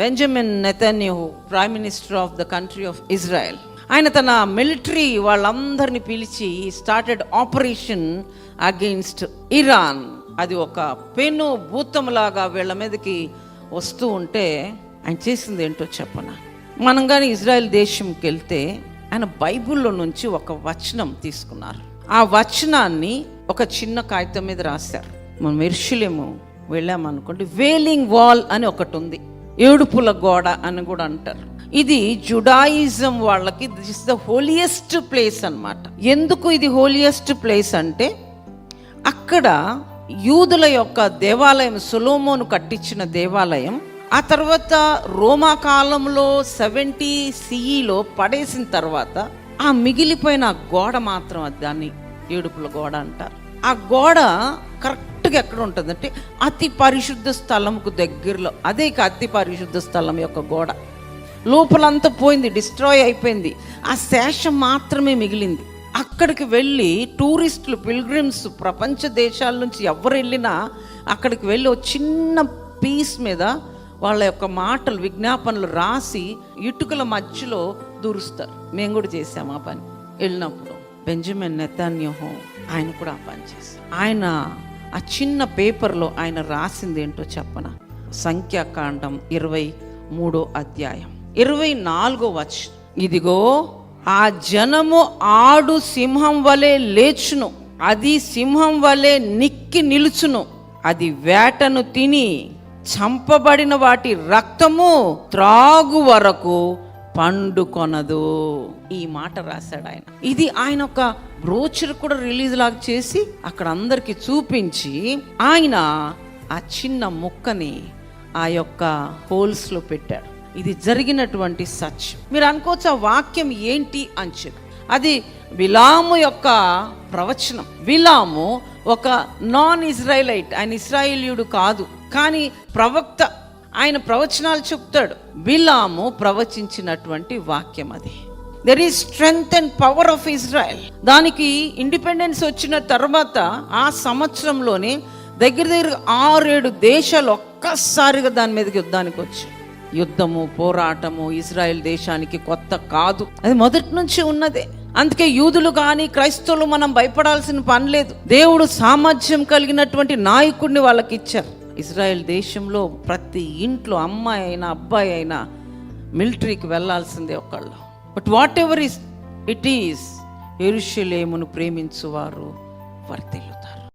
Benjamin Netanyahu, prime minister of the country of Israel, ఆయన తన military వాళ్ళందరినీ పిలిచి స్టార్టెడ్ ఆపరేషన్ అగెయిన్స్ట్ ఇరాన్. అది ఒక పెను భూతంలాగా వీళ్ళ మీదకి వస్తూ ఉంటే ఆయన చేసింది ఏంటో చెప్పనా. మనం కానీ ఇజ్రాయెల్ దేశంకి వెళ్తే ఆయన బైబిల్లో నుంచి ఒక వచనం తీసుకున్నారు. ఆ వచనాన్ని ఒక చిన్న కాగితం మీద రాశారు. మనం యెరూషలేము వెళ్ళామనుకోండి, వేలింగ్ వాల్ అని ఒకటి ఉంది, ఏడుపుల గోడ అని కూడా అంటారు. ఇది జుడాయిజం వాళ్ళకి this is the holiest place అన్నమాట. ఎందుకు ఇది హోలియెస్ట్ ప్లేస్ అంటే, అక్కడ యూదుల యొక్క దేవాలయం, సొలొమోను కట్టించిన దేవాలయం, ఆ తర్వాత రోమా కాలంలో 70 CEలో పడేసిన తర్వాత ఆ మిగిలిపోయిన గోడ మాత్రం దాన్ని ఏడుపుల గోడ అంటారు. ఆ గోడ కరెక్ట్గా ఎక్కడ ఉంటుందంటే అతి పరిశుద్ధ స్థలంకు దగ్గరలో. అదే అతి పరిశుద్ధ స్థలం యొక్క గోడ లోపలంతా పోయింది, డిస్ట్రాయ్ అయిపోయింది. ఆ శేషం మాత్రమే మిగిలింది. అక్కడికి వెళ్ళి టూరిస్టులు, పిల్గ్రిమ్స్, ప్రపంచ దేశాల నుంచి ఎవరు వెళ్ళినా అక్కడికి వెళ్ళి ఒక చిన్న పీస్ మీద వాళ్ళ యొక్క మాటలు, విజ్ఞాపనలు రాసి ఇటుకల మధ్యలో దూరుస్తారు. మేము కూడా చేసాము ఆ పని. వెళ్ళినప్పుడు బెంజమిన్ నెతన్యాహు ఆయన కూడా ఆ పని చేశారు. ఆయన ఆ చిన్న పేపర్లో ఆయన రాసింది ఏంటో చెప్పనా. సంఖ్యాకాండం 23వ అధ్యాయం 24వ వచనం. ఇదిగో ఆ జనము ఆడు సింహం వలె లేచును, అది సింహం వలె నిక్కి నిలుచును, అది వేటను తిని చంపబడిన వాటి రక్తము త్రాగు వరకు పండుకొనదు. ఈ మాట రాశాడు ఆయన. ఇది ఆయన ఒక బ్రోచర్ కూడా రిలీజ్ లాగా చేసి అక్కడ అందరికి చూపించి ఆయన ఆ చిన్న ముక్కని ఆ యొక్క హోల్స్ లో పెట్టాడు. ఇది జరిగినటువంటి సత్యం. మీరు అనుకోవచ్చు ఆ వాక్యం ఏంటి అని చెప్పి. అది బిలాము యొక్క ప్రవచనం. బిలాము ఒక నాన్ ఇజ్రాయిలైట్, ఆయన ఇశ్రాయేలీయుడు కాదు, కానీ ప్రవక్త. ఆయన ప్రవచనాలు చెప్తాడు. బిలాము ప్రవచించినటువంటి వాక్యం అది. There is strength and power of Israel. దానికి ఇండిపెండెన్స్ వచ్చిన తర్వాత ఆ సంవత్సరంలోనే దగ్గర 6-7 దేశాలు ఒక్కసారిగా దాని మీదకి యుద్ధానికి వచ్చాయి. యుద్ధము, పోరాటము ఇజ్రాయెల్ దేశానికి కొత్త కాదు, అది మొదటి నుంచి ఉన్నదే. అందుకే యూదులు కానీ క్రైస్తవులు మనం భయపడాల్సిన పని లేదు. దేవుడు సామర్థ్యం కలిగినటువంటి నాయకుడిని వాళ్ళకి ఇచ్చారు. ఇజ్రాయెల్ దేశంలో ప్రతి ఇంట్లో అమ్మాయి అయినా అబ్బాయి అయినా మిలిటరీకి వెళ్ళాల్సిందే ఒకళ్ళు. But what ever it is, యెరూషలేమును ప్రేమించువారు వర్ధిల్లుతారు.